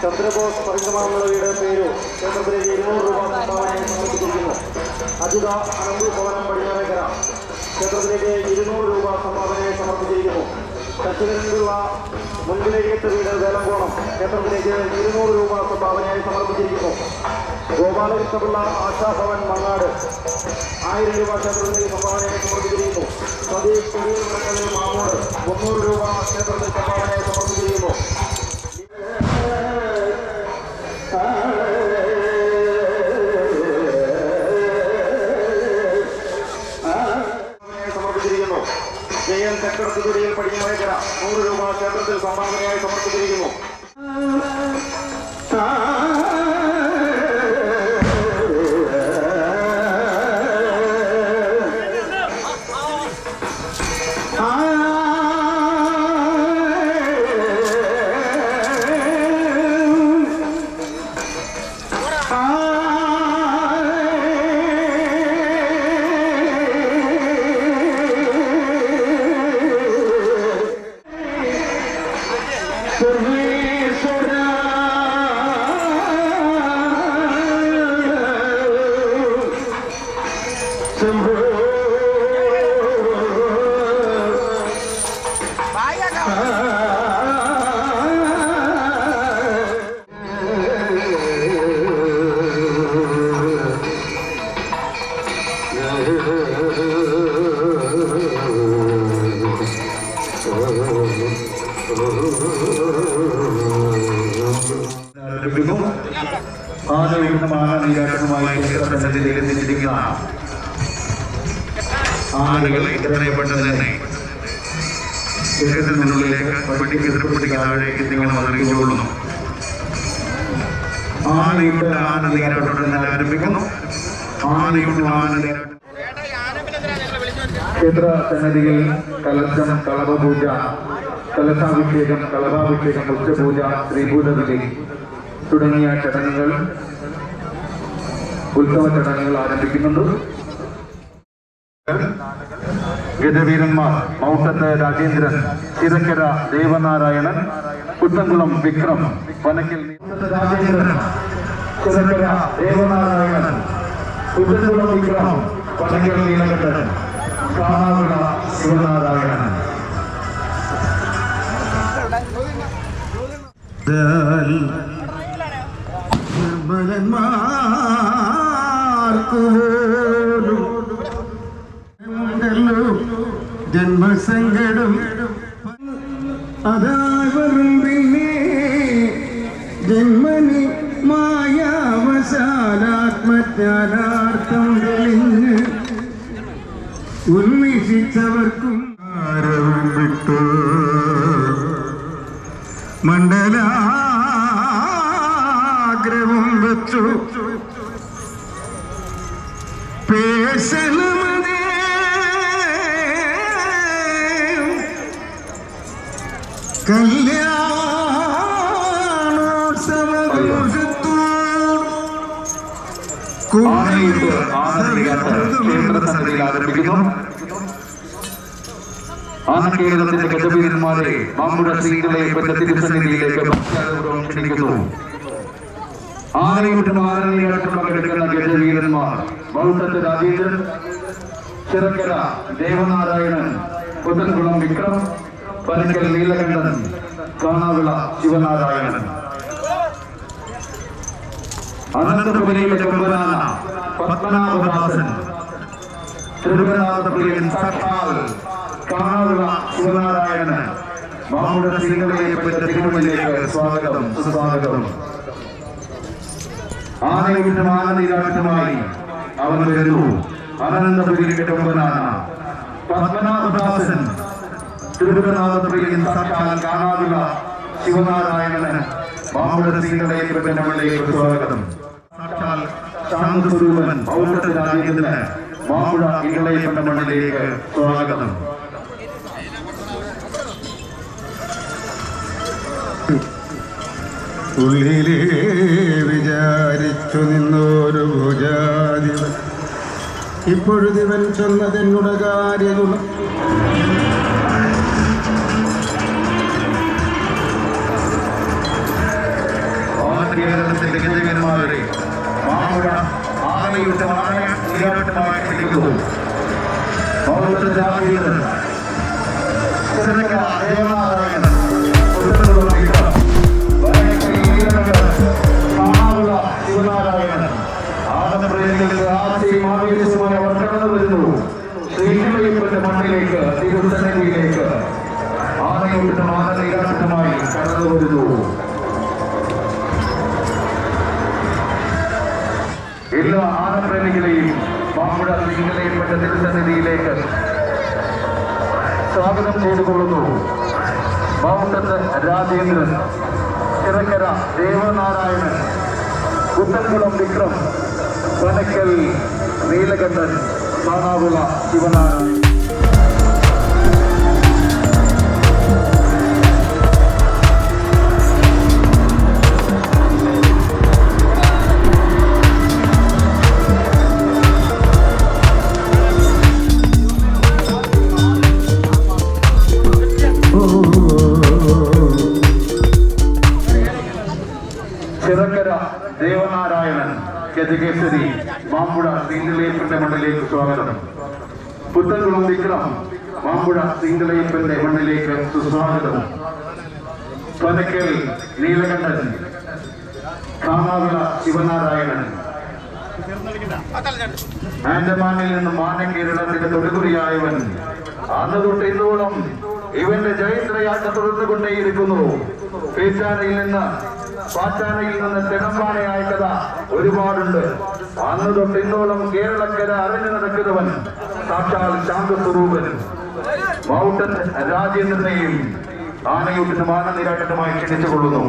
ചന്ദ്രബോസ് പരിശ്രമങ്ങളുടെ പേരു ക്ഷേത്രത്തിലേക്ക് 200 രൂപ സംഭാവനയായി സമർപ്പിച്ചിരിക്കുന്നു. അജിത അനന്തു ഭവനം പടിഞ്ഞാറേക്കര ക്ഷേത്രത്തിലേക്ക് 200 രൂപ സംഭാവനയായി സമർപ്പിച്ചിരിക്കുന്നു. കച്ചിലുള്ള മുൻപിലേക്കത്തെ വീട് വേലങ്കോണം ക്ഷേത്രത്തിലേക്ക് 200 രൂപ സംഭാവനയായി സമർപ്പിച്ചിരിക്കുന്നു. ഗോപാലകൃഷ്ണപിള്ള ആശാഭവൻ മങ്ങാട് 1000 രൂപ ക്ഷേത്രത്തിലേക്ക് സംഭാവനയായി സമർപ്പിച്ചിരിക്കുന്നു. സതീഷ് തൊഴിൽ മാമോട് 300 രൂപ ക്ഷേത്രത്തിൽ സംഭാവനയായി സമർപ്പിച്ചിരിക്കുന്നു. സമർപ്പിച്ചിരിക്കുന്നു. ജയൻ ചക്രത്തുടിയിൽ പടിഞ്ഞാറേക്കര 100 രൂപ ക്ഷേത്രത്തിൽ സംഭാവനയായി സമർപ്പിച്ചിരിക്കുന്നു. ആനയുമായി ക്ഷേത്രസന്നിധിയിൽ എത്തിച്ചിരിക്കുന്ന ആനകളെ എത്രയും പെട്ടെന്ന് തന്നെ ക്ഷേത്രത്തിനുള്ളിലേക്ക് പട്ടിക്ക് താഴേക്ക് എത്തിക്കണമെന്ന് അറിയിച്ചുകൊള്ളുന്നു. ആനയുടെ ആന നീരാട്ടം ആരംഭിക്കുന്നു. ആനയുടെ ആന നീരാട്ടം ക്ഷേത്ര സന്നിധിയിൽ കലശം, കളഭപൂജ, കലശാഭിഷേകം, കളഭാഭിഷേകം, ഉച്ചപൂജ, ശ്രീഭൂതബലി തുടങ്ങിയ ചടങ്ങുകൾ, ഉത്സവ ചടങ്ങുകൾ ആരംഭിക്കുന്നുണ്ട്. ഗജവീരന്മാർ മൗട്ടത്ത് രാജേന്ദ്രൻ, ചിറക്കര ദേവനാരായണൻ, പുത്തൻകുളം വിക്രം, വനക്കൽ രാജേന്ദ്രൻ, ചിറക്കര ദേവനാരായണൻ, പുത്തൻകുളം വിക്രം, വനക്കൽ നീലകണ്ഠൻ, കാണാവിള ശിവനാരായണൻ. ജന്മസങ്കടം അതാവരും പിന്നെ ജന്മനി മായാവശാലാത്മജ്ഞാനാർത്ഥം തെളിഞ്ഞ് ഉന്മിഷിച്ചവർക്കും ആരവും വിട്ടു മണ്ഡലാഗ്രഹം വെച്ചു പേശലമതേ ആനക്കേരളത്തിന്റെ ഗജവീരന്മാരെ നമ്മുടെ സ്ത്രീകളെ തിരുസന്നിധിയിലേക്ക് ക്ഷണിക്കുന്നു. ആനയൂട്ടും ആനനീരാട്ടും പങ്കെടുക്കുന്ന ഗജവീരന്മാർ മൗട്ടത്ത് രാജേന്ദ്രൻ, ചിറക്കര ദേവനാരായണൻ, പുത്തൻകുളം വിക്രം, വനക്കൽ നീലകണ്ഠൻ, കാണാവിള ശിവനാരായണൻ. അനന്തപുരിയിലെ കൊമ്പനാന പത്മനാഭദാസൻ, തിരുവനാഥപ്രിയൻ സാക്ഷാൽ കാണാവിള ശിവനാരായണൻ. നമ്മുടെ സ്ത്രീകളെ തിരുമുന്നിലേക്ക് സ്വാഗതം, സുസ്വാഗതം. ആനയൂട്ടും ആനനീരാട്ടുമായി അവൻ വരുന്നു. അനന്തപുരിയിലെ കൊമ്പനാന പത്മനാഭദാസൻ, തിരുവനാഥപ്രിയൻ സാക്ഷാൽ കാണാവിള ശിവനാരായണൻ. മാമ്പുഴ ശ്രീകളയ്യപ്പന്റെ മണ്ണിലേക്ക് സ്വാഗതം. സാക്ഷാൽ ശാന്തസ്വരൂപൻ ഔഷധ രാജ്യത്തിന് മാമ്പുഴ ശ്രീകളയ്യപ്പന്റെ മണ്ണിലേക്ക് സ്വാഗതം. ഉള്ളിലേ വിചാരിച്ചു നിന്നൊരു ഭുജാധിപൻ ഇപ്പൊഴുതിവൻ ചെന്നതെന്നുട കാര്യഗുണം കേരളത്തിന്റെ ഗജകന്മാരുടെ മാമ്പുഴ ആനയൂട്ടമായ നീരാട്ടമായി ക്ഷണിക്കുന്നു. ശ്രീകൃഷ്ണയ്യപ്പന്റെ മണ്ണിലേക്ക് തിരുസന്നിധിയിലേക്ക് ആനയൂട്ടം ആനനീരാട്ടമായി കടന്നു വരുന്നു. എല്ലാ ആനപ്രേമികളെയും മാമ്പുഴ ശ്രീകൃഷ്ണയ്യപ്പന്റെ തിരുസന്നിധിയിലേക്ക് സ്വാഗതം ചെയ്തുകൊള്ളുന്നു. മൗണ്ടത്ത് രാജേന്ദ്രൻ, ചിറക്കര ദേവനാരായണൻ, കുത്തൻകുളം വിക്രം, പനക്കൽ നീലകണ്ഠൻ, മാനാവുള ശിവനാരായണൻ. ചിറക്കര ദേവനാരായണൻ, ഗജകേസരി, മാമ്പുഴ ശ്രീകൃഷ്ണയ്യപ്പന്റെ മണ്ണിലേക്ക് സ്വാഗതം. പുത്തൻകുളം വിക്രം, മാമ്പുഴ ശ്രീകൃഷ്ണയ്യപ്പന്റെ മണ്ണിലേക്ക് സുസ്വാഗതം. പനക്കൽ നീലകണ്ഠൻ, കാമാവിള ശിവനാരായണൻ, ആൻഡമാനിൽ നിന്നും മാനം കേരളത്തിന്റെ തൊടുകുറിയായവൻ, അന്ന് തൊട്ട് ഇന്നോളം ഇവന്റെ ജയത്രയാത്ര തുടർന്നു കൊണ്ടേയിരിക്കുന്നു. പേച്ചാനയിൽ നിന്ന് പാച്ചാനയിൽ നിന്ന് തെടമ്പാനയായ കഥ ഒരുപാടുണ്ട്. അന്ന് തൊട്ട് ഇന്നോളം കേരളക്കര അറിഞ്ഞു നടക്കുന്നവൻ സാക്ഷാൽ ശാന്തസ്വരൂപൻ മൗണ്ടൻ രാജേന്ദ്രനെയും ആനയൂട്ടിനും ആനനീരാട്ടനുമായി ക്ഷണിച്ചുകൊള്ളുന്നു.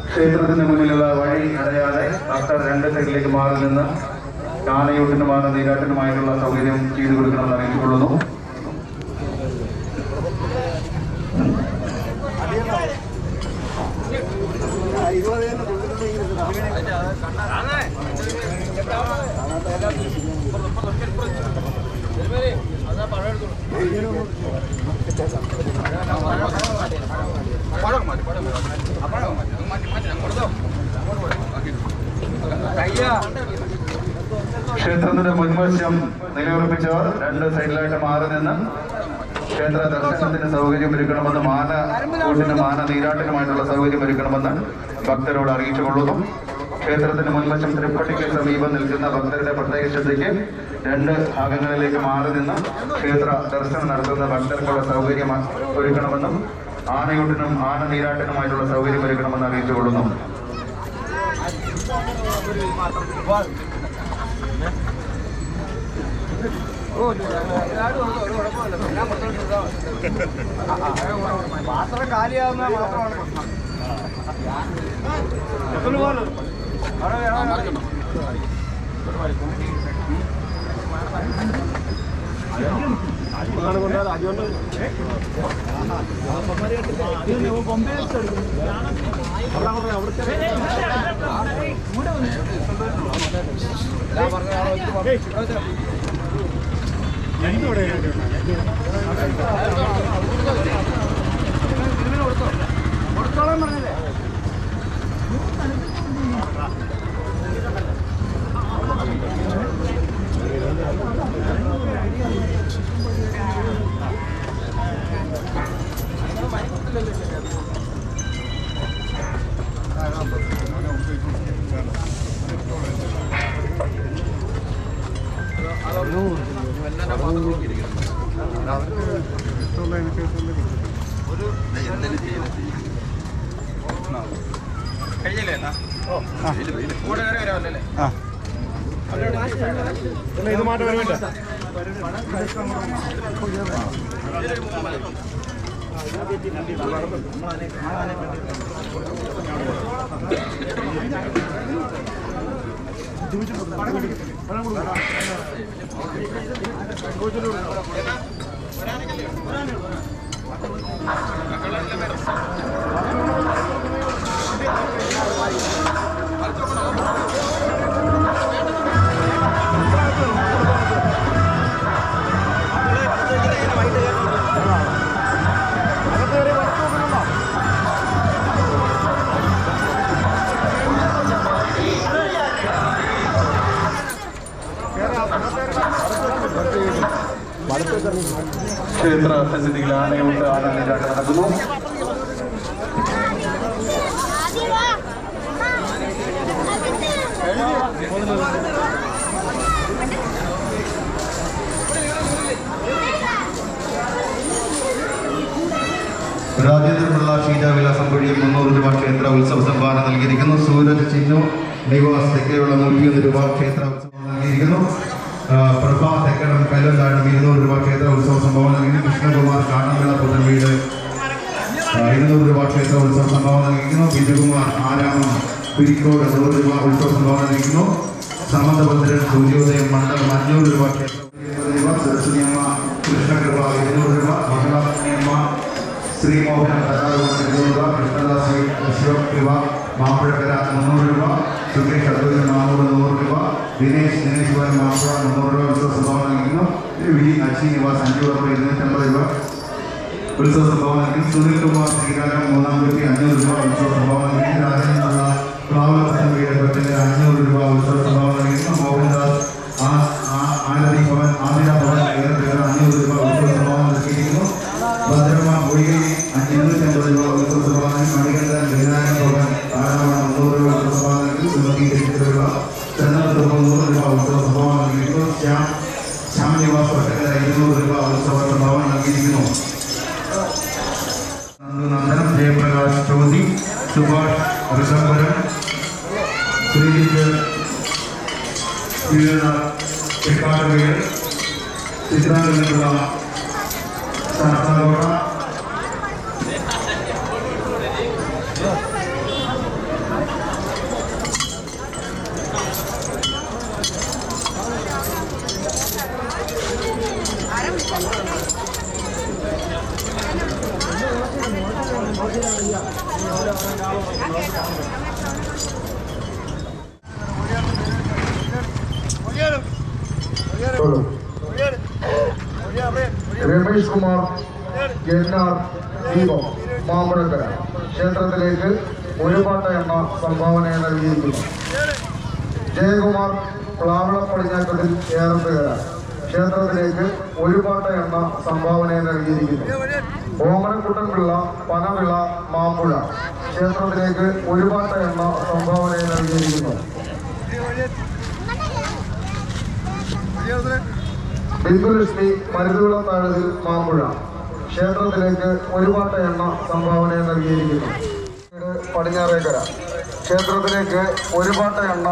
ക്ഷേത്രത്തിന് മുന്നിലുള്ള വഴി അടയാതെ ഭക്തർ രണ്ട് സൈഡിലേക്ക് മാറി നിന്ന് ആനയൂട്ടിനും ആനനീരാട്ടനുമായിട്ടുള്ള സൗകര്യം ചെയ്തു കൊടുക്കണമെന്ന് അറിയിച്ചുകൊള്ളുന്നു. ക്ഷേത്രത്തിന്റെ മുൻവശം നിലയുറപ്പിച്ചവർ രണ്ട് സൈഡിലായിട്ട് മാറി നിന്ന് ക്ഷേത്ര ദർശനത്തിന് സൗകര്യം ഒരുക്കണമെന്നും ആനക്കൂട്ടിനും ആനനീരാട്ടിനുമായിട്ടുള്ള സൗകര്യം ഒരുക്കണമെന്ന് ഭക്തരോട് അറിയിച്ചുകൊള്ളുന്നു. ക്ഷേത്രത്തിന് മുൻവശം തൃപ്പട്ടിക്ക് സമീപം നിൽക്കുന്ന ഭക്തരുടെ പ്രത്യേക ശ്രദ്ധയ്ക്ക് രണ്ട് ഭാഗങ്ങളിലേക്ക് മാറി നിന്ന് ക്ഷേത്ര ദർശനം നടത്തുന്ന ഭക്തർക്കുള്ള സൗകര്യം ഒരുക്കണമെന്നും ആനയൂട്ടിനും ആനനീരാട്ടിനുമായിട്ടുള്ള സൗകര്യം ഒരുക്കണമെന്ന് അറിയിച്ചുകൊള്ളുന്നു. പാത്രം കാലിയാവുന്ന മാത്രമാണ് കൊടുത്തോളം പറഞ്ഞല്ലേ കഴിഞ്ഞില്ലേ കൂടെ കയറി വരാമല്ലേ ഇത് മാറ്റം വരുമല്ലോ ക്ഷേത്ര സന്നിധിയിൽ ആനയുണ്ട്. ആനയിലാട്ട് നടക്കുന്നു. രാജേന്ദ്രപിള്ള ഷീജാവിലാസം വഴി 300 രൂപ ക്ഷേത്ര ഉത്സവ സംഭാവന നൽകിയിരിക്കുന്നു. സൂരജ് ചിന്നു നിവാസ് തെക്കേയുള്ള 101 രൂപ ക്ഷേത്ര ഉത്സവം നൽകിയിരിക്കുന്നു. പ്രഭാ തെക്കടം കല്ലന്താഴം 200 രൂപ ക്ഷേത്ര ഉത്സവ സംഭാവന നൽകി. കൃഷ്ണകുമാർ കാണവിള പുതൻവീട് 200 രൂപ ക്ഷേത്ര ഉത്സവ സംഭാവന നൽകിയിരിക്കുന്നു. ബിജുകുമാർ ആരാമം കുരിക്കോട് 100 രൂപ ഉത്സവ സംഭാവന നൽകിയിരിക്കുന്നു. സമന്തഭദ്രൻ സൂര്യോദയം മണ്ഡലം 500 രൂപ ക്ഷേത്ര സരസ്വതിയമ്മ കൃഷ്ണകൃപ 200 രൂപ. മഹിളാമ്മ ശ്രീമോഹൻ 200 രൂപ. കൃഷ്ണദാസ് അശോക് രൂപ മാമ്പഴക്കര 300 രൂപ. സുകേഷ് അദ്വൈതൻ 100 രൂപ. ദിനേശ് ദിനേശ്വരൻ മാമ്പഴ 300 രൂപ ഉത്സവ സംഭാവന നൽകുന്നു. വി അച്ചി നിവാസ് 5 രൂപ 250 രൂപ ഉത്സവ സംഭാവന നൽകുന്നു. സുനിൽ കുമാർ ശ്രീകാരം 500 രൂപ ഉത്സവ സംഭാവന നൽകി. രാജനുള്ള പ്ലാവലപ്പൻ വീട് 500 രൂപ ഉത്സവ സംഭാവന നൽകുന്നു. മോഹൻദാസ് ആനന്ദി ഭവൻ ആതിര ഭവൻ 500 രൂപ ഉത്സവ സംഭാവന നൽകിയിരിക്കുന്നു. ഭദ്രമ മൊഴിയിൽ 250 രൂപ ഉത്സവ സംഭാവന. മണികണ്ഠൻ വിനായക ഭവൻ ആരാമണം 100 രൂപ ഉത്സവ സംഭാവന നൽകി. സുമതി 200 രൂപ. ചെന്നപ്പുറം 100 രൂപ ഉത്സവ സംഭാവന നൽകിയിരിക്കുന്നു. ശ്യാം നിവാസ് വട്ടക്കര 200 രൂപ ഉത്സവ സംഭാവന നൽകിയിരിക്കുന്നു. നന്ദനം ജയപ്രകാശ് ചോദി സുഭാഷ് ഋഷംബരം ശ്രീജിത്ത് വീട് ചിത്രാംഗനുള്ള ശാസ്താകോട്ട രമേഷ് കുമാർ എൻആർ ദീപം മാമ്പഴക്കര ക്ഷേത്രത്തിലേക്ക് ഒരു പാട്ട എണ്ണ സംഭാവന നൽകിയിരിക്കുന്നു. ജയകുമാർ പ്ലാവള പടിഞ്ഞാറ്റത്തിൽ ഏറത്തുകര ക്ഷേത്രത്തിലേക്ക് ഒരു പാട്ട എണ്ണ സംഭാവന നൽകിയിരിക്കുന്നു. ഓമനക്കുട്ടൻ പിള്ള പനവിള മാമ്പുഴ ക്ഷേത്രത്തിലേക്ക് ഒരു പാട്ട എണ്ണ സംഭാവന നൽകിയിരിക്കുന്നു. ബിന്ദുലക്ഷ്മി മരുതുവിള താഴത്തിൽ മാമ്പുഴ ക്ഷേത്രത്തിലേക്ക് ഒരു പാട്ട എണ്ണ സംഭാവന നൽകിയിരിക്കുന്നു. പടിഞ്ഞാറേക്കര ക്ഷേത്രത്തിലേക്ക് ഒരു പാട്ട എണ്ണ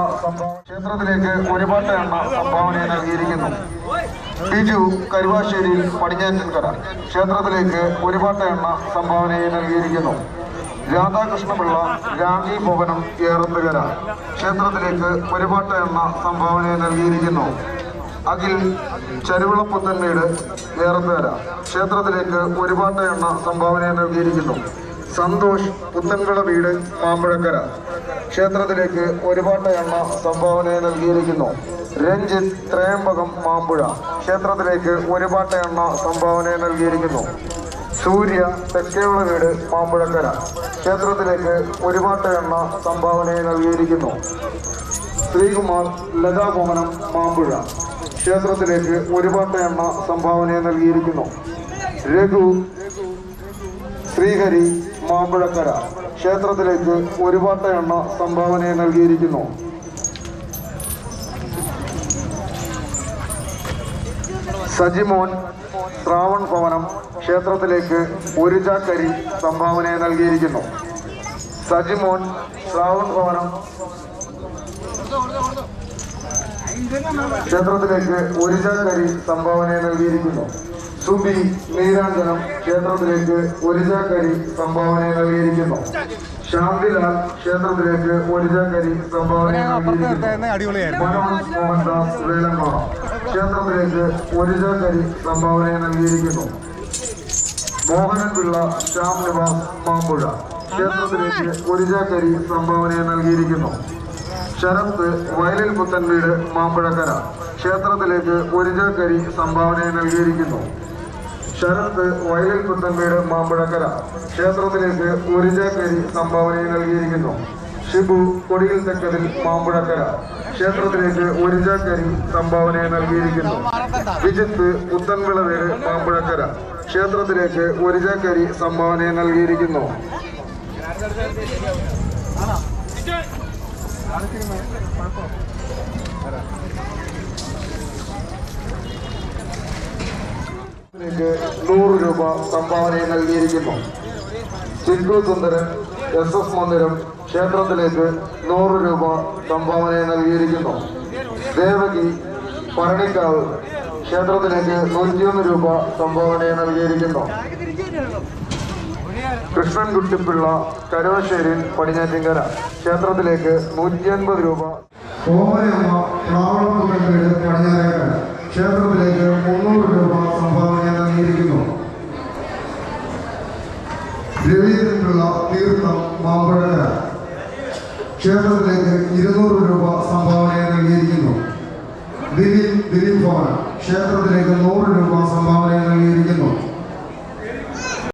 സംഭാവന നൽകിയിരിക്കുന്നു. ബിജു കരുവാശ്ശേരി പടിഞ്ഞാറ്റൻകര ക്ഷേത്രത്തിലേക്ക് ഒരു പാട്ട എണ്ണ സംഭാവന നൽകിയിരിക്കുന്നു. രാധാകൃഷ്ണപിള്ള രാഗി ഭവനം ഏറത്തുകര ക്ഷേത്രത്തിലേക്ക് ഒരു പാട്ട എണ്ണ സംഭാവന നൽകിയിരിക്കുന്നു. അഖിൽ ചരുവിളപ്പുത്തൻമേട് ഏറത്തുകര ക്ഷേത്രത്തിലേക്ക് ഒരു പാട്ട എണ്ണ സംഭാവന നൽകിയിരിക്കുന്നു. സന്തോഷ് പുത്തൻവിള വീട് മാമ്പഴക്കര ക്ഷേത്രത്തിലേക്ക് ഒരു പാട്ട എണ്ണ സംഭാവന നൽകിയിരിക്കുന്നു. രഞ്ജിത്ത് ത്രയംബകം മാമ്പുഴ ക്ഷേത്രത്തിലേക്ക് ഒരു പാട്ട എണ്ണ സംഭാവന നൽകിയിരിക്കുന്നു. സൂര്യ തെക്കേവിള വീട് മാമ്പഴക്കര ക്ഷേത്രത്തിലേക്ക് ഒരു പാട്ട എണ്ണ സംഭാവന നൽകിയിരിക്കുന്നു. ശ്രീകുമാർ ലതാഭവനം മാമ്പുഴ ക്ഷേത്രത്തിലേക്ക് ഒരു പാട്ട എണ്ണ സംഭാവന നൽകിയിരിക്കുന്നു. രഘു ശ്രീഹരി മാമ്പഴക്കര ക്ഷേത്രത്തിലേക്ക് ഒരു പാട്ട എണ്ണ സംഭാവന നൽകിയിരിക്കുന്നു. സജിമോൻ ശ്രാവൺ ഭവനം ക്ഷേത്രത്തിലേക്ക് ഒരു ചാക്കരി സംഭാവന നൽകിയിരിക്കുന്നു. സജിമോൻ ശ്രാവൺ ഭവനം ക്ഷേത്രത്തിലേക്ക് ഒരു ചാക്കരി സംഭാവന നൽകിയിരിക്കുന്നു. സുബി നീരാഞ്ജനം ക്ഷേത്രത്തിലേക്ക് ഒരു ചാക്കരി സംഭാവന നൽകിയിരിക്കുന്നു. ശാന്തിലാൽ ക്ഷേത്രത്തിലേക്ക് ഒരു ചാക്കരി സംഭാവന നൽകിയിരിക്കുന്നു. മനോജ് മോഹൻദാസ് വേലങ്കോണം ക്ഷേത്രത്തിലേക്ക് ഒരു ചാക്കരി സംഭാവന നൽകിയിരിക്കുന്നു. മോഹനൻ പിള്ള ശ്യാം നിവാസ് മാമ്പുഴ ക്ഷേത്രത്തിലേക്ക് ഒരു ചാക്കരി സംഭാവന നൽകിയിരിക്കുന്നു. ശരത്ത് വയലിൽ പുത്തൻ വീട് മാമ്പഴക്കര ക്ഷേത്രത്തിലേക്ക് ഒരു ചാക്കരി സംഭാവന നൽകിയിരിക്കുന്നു. ശരത്ത് വയലിൽ പുത്തൻ വീട് മാമ്പഴക്കര ക്ഷേത്രത്തിലേക്ക് ഒരു ചാക്കരി സംഭാവന നൽകിയിരിക്കുന്നു. ഷിബു കൊടിയിൽ തെക്കതിൽ മാമ്പഴക്കര ക്ഷേത്രത്തിലേക്ക് ഒരു ചാക്കരി സംഭാവന നൽകിയിരിക്കുന്നു. വിജിത്ത് പുത്തൻവിള വീട് മാമ്പഴക്കര ക്ഷേത്രത്തിലേക്ക് ഒരു ചാക്കരി സംഭാവന നൽകിയിരിക്കുന്നു. ക്ക് 100 രൂപ സംഭാവന നൽകിയിരിക്കുന്നു. ചിന്തു സുന്ദരൻ SS മന്ദിരം ക്ഷേത്രത്തിലേക്ക് 100 രൂപ സംഭാവന നൽകിയിരിക്കുന്നു. ദേവകി പരണിക്കാവ് ക്ഷേത്രത്തിലേക്ക് 101 രൂപ സംഭാവന നൽകിയിരിക്കുന്നു. കൃഷ്ണൻകുട്ടിപ്പിള്ള കരുവശ്ശേരി പടിഞ്ഞാറ്റിങ്കര ക്ഷേത്രത്തിലേക്ക് 150 രൂപ. ഓമനയമ്മ ശ്രാവണപുരത്തേട് പടിഞ്ഞാറേക്കര ക്ഷേത്രത്തിലേക്ക് 300 രൂപ സംഭാവന നൽകിയിരിക്കുന്നു. രവീന്ദ്രപിള്ള തീർത്ഥം മാമ്പഴക്കര ക്ഷേത്രത്തിലേക്ക് 200 രൂപ സംഭാവന നൽകിയിരിക്കുന്നു. ദിലീപ് ഭവൻ ക്ഷേത്രത്തിലേക്ക് 100 രൂപ സംഭാവന നൽകിയിരിക്കുന്നു.